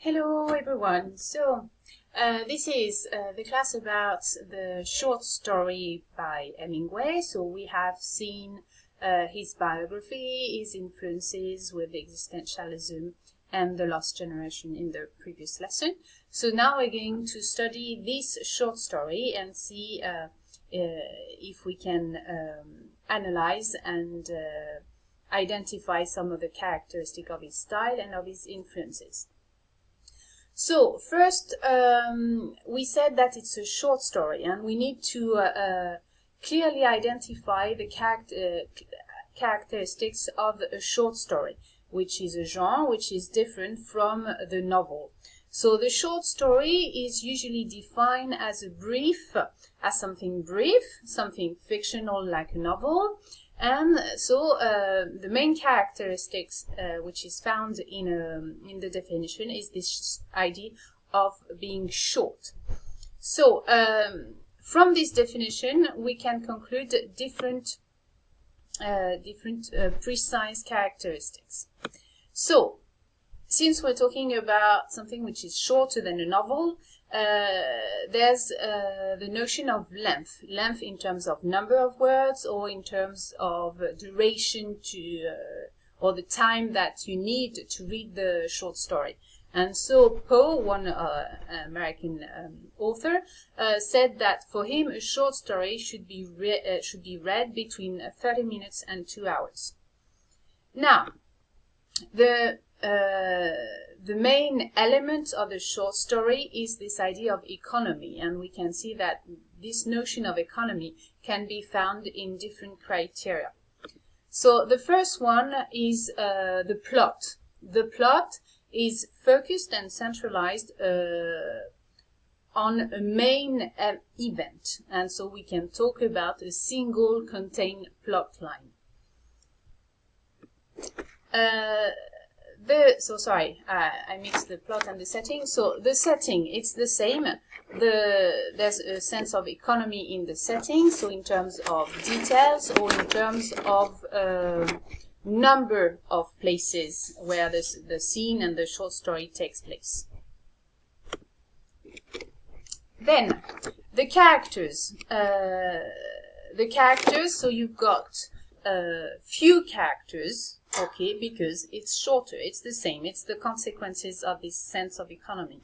Hello everyone. This is the class about the short story by Hemingway. So we have seen his biography, his influences with existentialism and the lost generation in the previous lesson. So now we're going to study this short story and see if we can analyze and identify some of the characteristics of his style and of his influences. So first, we said that it's a short story, and we need to clearly identify the characteristics of a short story, which is a genre which is different from the novel. So the short story is usually defined as something brief, something fictional like a novel. And so the main characteristics which is found in the definition is this idea of being short. So from this definition we can conclude different precise characteristics. So since we're talking about something which is shorter than a novel, there's the notion of length in terms of number of words or in terms of duration or the time that you need to read the short story. And so Poe, one American author, said that for him a short story should be read between 30 minutes and 2 hours. Now, the main element of the short story is this idea of economy, and we can see that this notion of economy can be found in different criteria. So the first one is the plot. The plot is focused and centralized on a main event, and so we can talk about a single contained plot line. I mixed the plot and the setting. So the setting, it's the same. There's a sense of economy in the setting, so in terms of details or in terms of number of places where the scene and the short story takes place. Then the characters. So you've got few characters. Okay, because it's shorter, it's the same, it's the consequences of this sense of economy.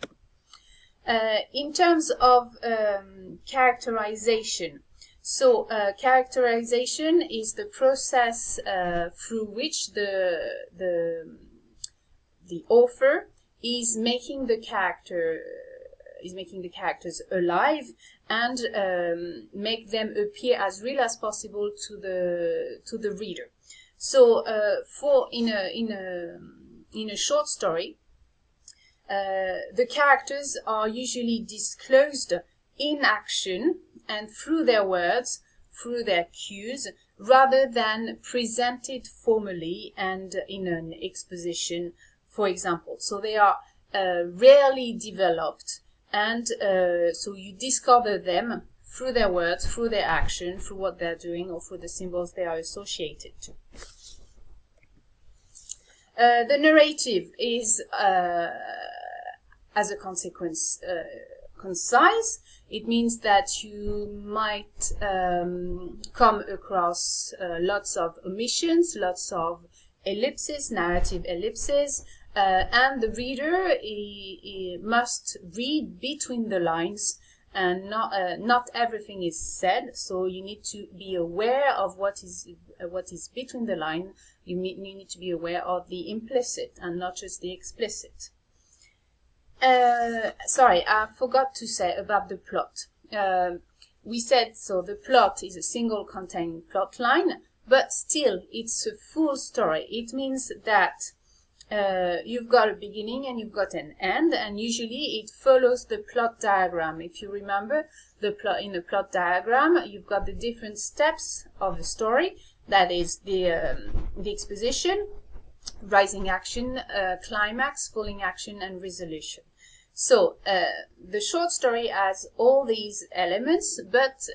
In terms of characterization, so characterization is the process through which the author is making the characters alive and make them appear as real as possible to the reader. So, in a short story, the characters are usually disclosed in action and through their words, through their cues, rather than presented formally and in an exposition, for example. So they are rarely developed, and so you discover them through their words, through their action, through what they're doing, or through the symbols they are associated to. The narrative is, as a consequence, concise. It means that you might come across lots of omissions, lots of ellipses, narrative ellipses, and the reader he must read between the lines, and not everything is said, so you need to be aware of what is between the line. You need to be aware of the implicit and not just the explicit. Sorry, I forgot to say about the plot. We said, so the plot is a single contained plot line, but still it's a full story. It means that you've got a beginning and you've got an end, and usually it follows the plot diagram. If you remember, in the plot diagram, you've got the different steps of the story. That is the exposition, rising action, climax, falling action, and resolution. So the short story has all these elements, but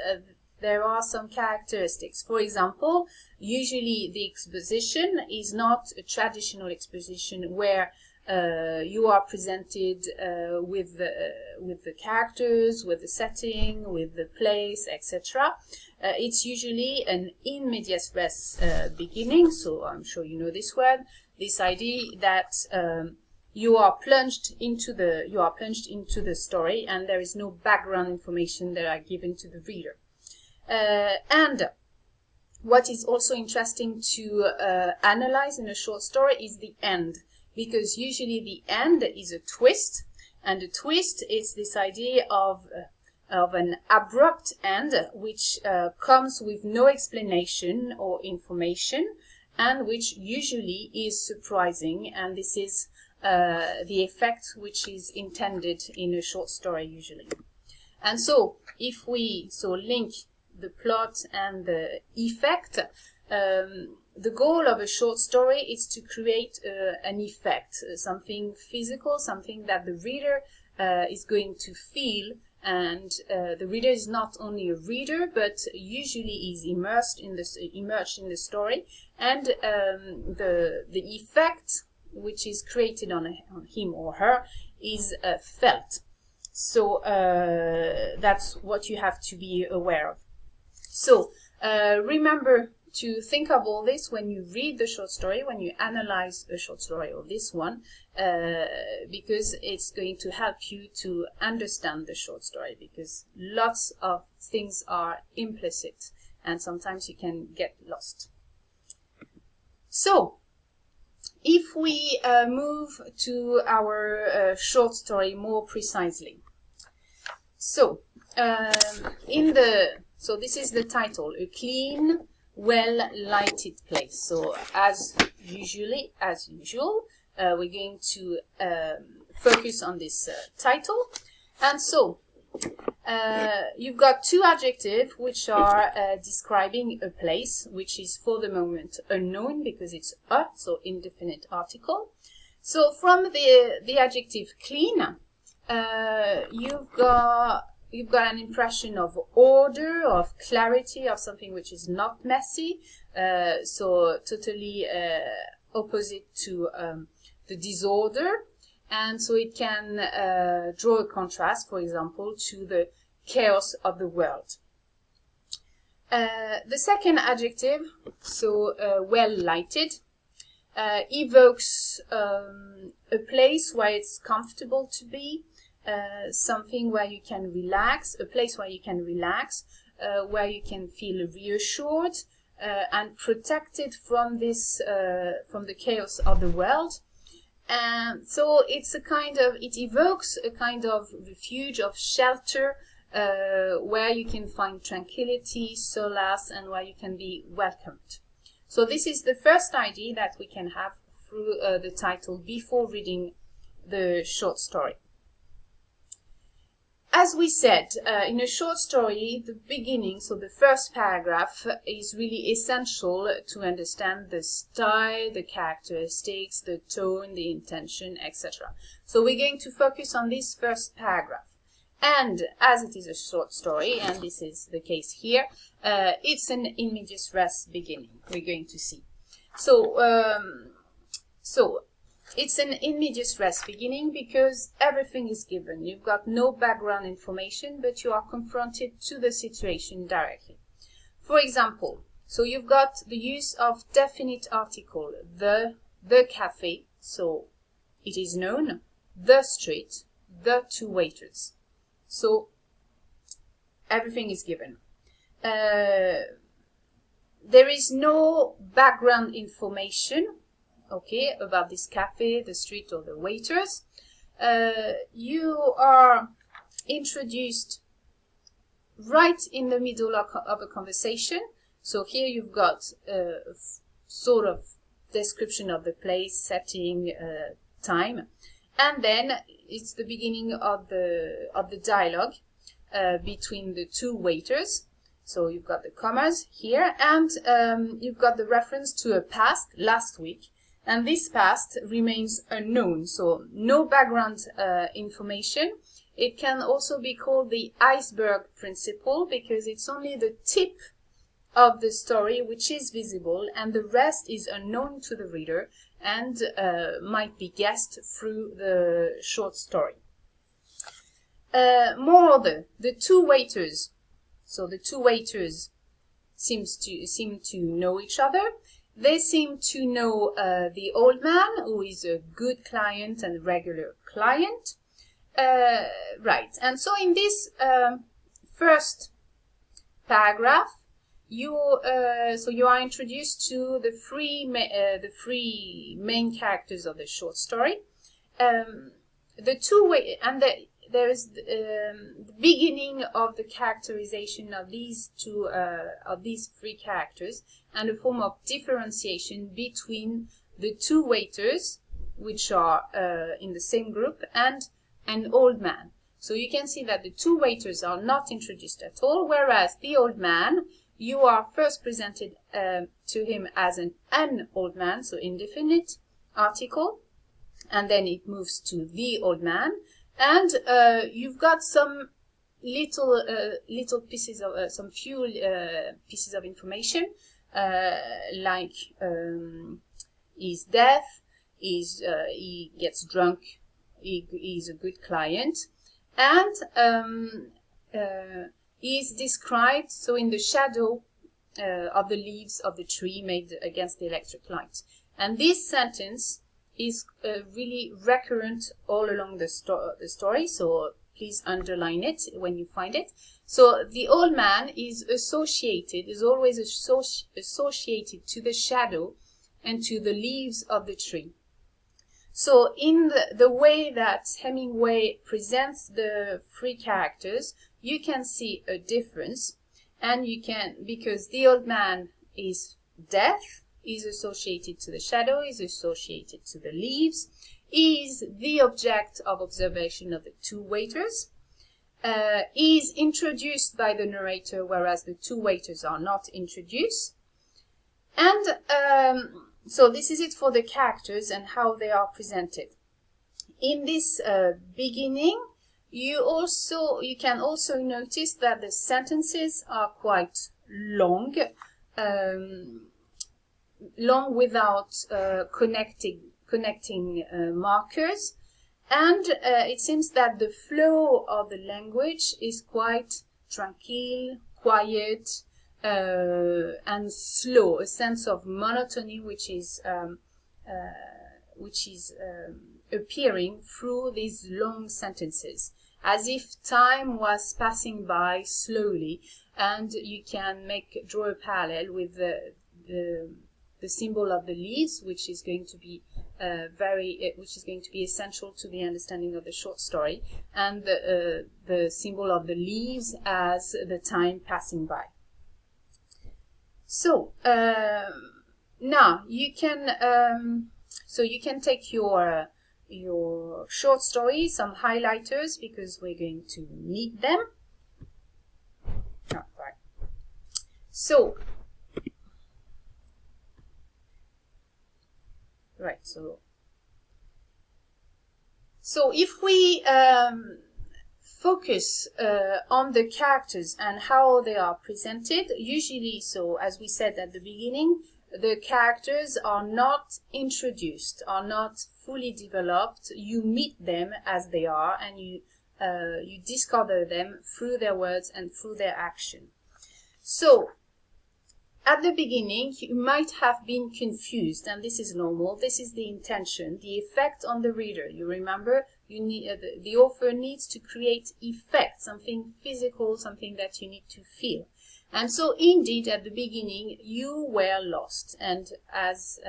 there are some characteristics. For example, usually the exposition is not a traditional exposition where You are presented with the characters, with the setting, with the place, etc. It's usually an in medias res beginning, so I'm sure you know this word. This idea that you are plunged into the story, and there is no background information that are given to the reader. And what is also interesting to analyze in a short story is the end, because usually the end is a twist, and a twist is this idea of an abrupt end which comes with no explanation or information, and which usually is surprising, and this is the effect which is intended in a short story usually. And so if we link the plot and the effect, the goal of a short story is to create an effect, something physical, something that the reader is going to feel, and the reader is not only a reader, but usually is immersed in the story, and the effect which is created on him or her is felt. So that's what you have to be aware of. So remember to think of all this when you read the short story, when you analyze a short story or this one, because it's going to help you to understand the short story, because lots of things are implicit and sometimes you can get lost. So if we move to our short story more precisely. So this is the title, A Clean, Well-Lighted Place. So as usual, we're going to focus on this title. And so you've got two adjectives which are describing a place which is for the moment unknown, because it's so indefinite article. So from the adjective clean, you've got an impression of order, of clarity, of something which is not messy, so totally opposite to the disorder, and so it can draw a contrast, for example, to the chaos of the world. The second adjective, well-lighted, evokes a place where it's comfortable to be, something where you can relax, a place where you can relax, where you can feel reassured and protected from the chaos of the world. And so it evokes a kind of refuge, of shelter, where you can find tranquility, solace, and where you can be welcomed. So this is the first idea that we can have through the title before reading the short story. As we said, in a short story, the beginning, so the first paragraph, is really essential to understand the style, the characteristics, the tone, the intention, etc. So we're going to focus on this first paragraph. And as it is a short story, and this is the case here, it's an in medias res beginning, we're going to see. So it's an in medias res beginning because everything is given. You've got no background information, but you are confronted to the situation directly. For example, so you've got the use of definite article, the cafe, so it is known, the street, the two waiters. So everything is given. There is no background information, okay, about this cafe, the street, or the waiters. You are introduced right in the middle of a conversation. So here you've got a sort of description of the place, setting, time, and then it's the beginning of the dialogue between the two waiters. So you've got the commas here, and you've got the reference to a past, last week, and this past remains unknown, so no background information. It can also be called the iceberg principle, because it's only the tip of the story which is visible, and the rest is unknown to the reader, and might be guessed through the short story. Moreover, the two waiters seem to know each other. They seem to know the old man, who is a good client and regular client. Right, and so in this first paragraph, you are introduced to the three main characters of the short story. There is the beginning of the characterization of these three characters, and a form of differentiation between the two waiters, which are in the same group, and an old man. So you can see that the two waiters are not introduced at all, whereas the old man, you are first presented to him as an old man, so indefinite article, and then it moves to the old man, and you've got some little pieces of some few pieces of information, like he's deaf, he gets drunk, he's a good client, and is described so in the shadow of the leaves of the tree made against the electric light. And this sentence is really recurrent all along the story, so please underline it when you find it. So the old man is always associated to the shadow and to the leaves of the tree. So in the way that Hemingway presents the three characters, you can see a difference, and because the old man is deaf, is associated to the shadow, is associated to the leaves, is the object of observation of the two waiters, is introduced by the narrator, whereas the two waiters are not introduced. And so this is it for the characters and how they are presented. In this beginning, you can also notice that the sentences are quite long, without connecting markers, and it seems that the flow of the language is quite tranquil, quiet, and slow, a sense of monotony which is appearing through these long sentences, as if time was passing by slowly. And you can draw a parallel with the symbol of the leaves, which is going to be essential to the understanding of the short story, and the symbol of the leaves as the time passing by. So now you can take your short story, some highlighters, because we're going to need them. Right. So if we focus on the characters and how they are presented, usually, so as we said at the beginning, the characters are not introduced, are not fully developed. You meet them as they are, and you discover them through their words and through their action. So at the beginning, you might have been confused, and this is normal. This is the intention, the effect on the reader. You remember, the author needs to create effect, something physical, something that you need to feel. And so, indeed, at the beginning, you were lost, and as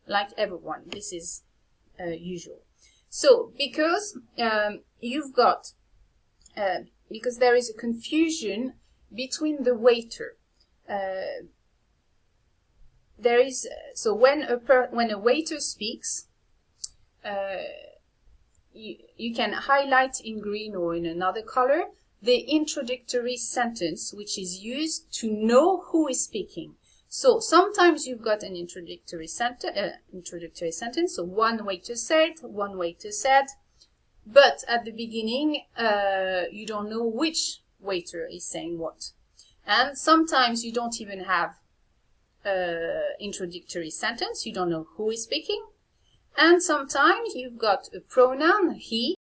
like everyone, this is usual. So, because because there is a confusion between the waiter. When a waiter speaks, you can highlight in green or in another color the introductory sentence, which is used to know who is speaking. So sometimes you've got an introductory sentence. So one waiter said, but at the beginning you don't know which waiter is saying what. And sometimes you don't even have introductory sentence. You don't know who is speaking. And sometimes you've got a pronoun, he,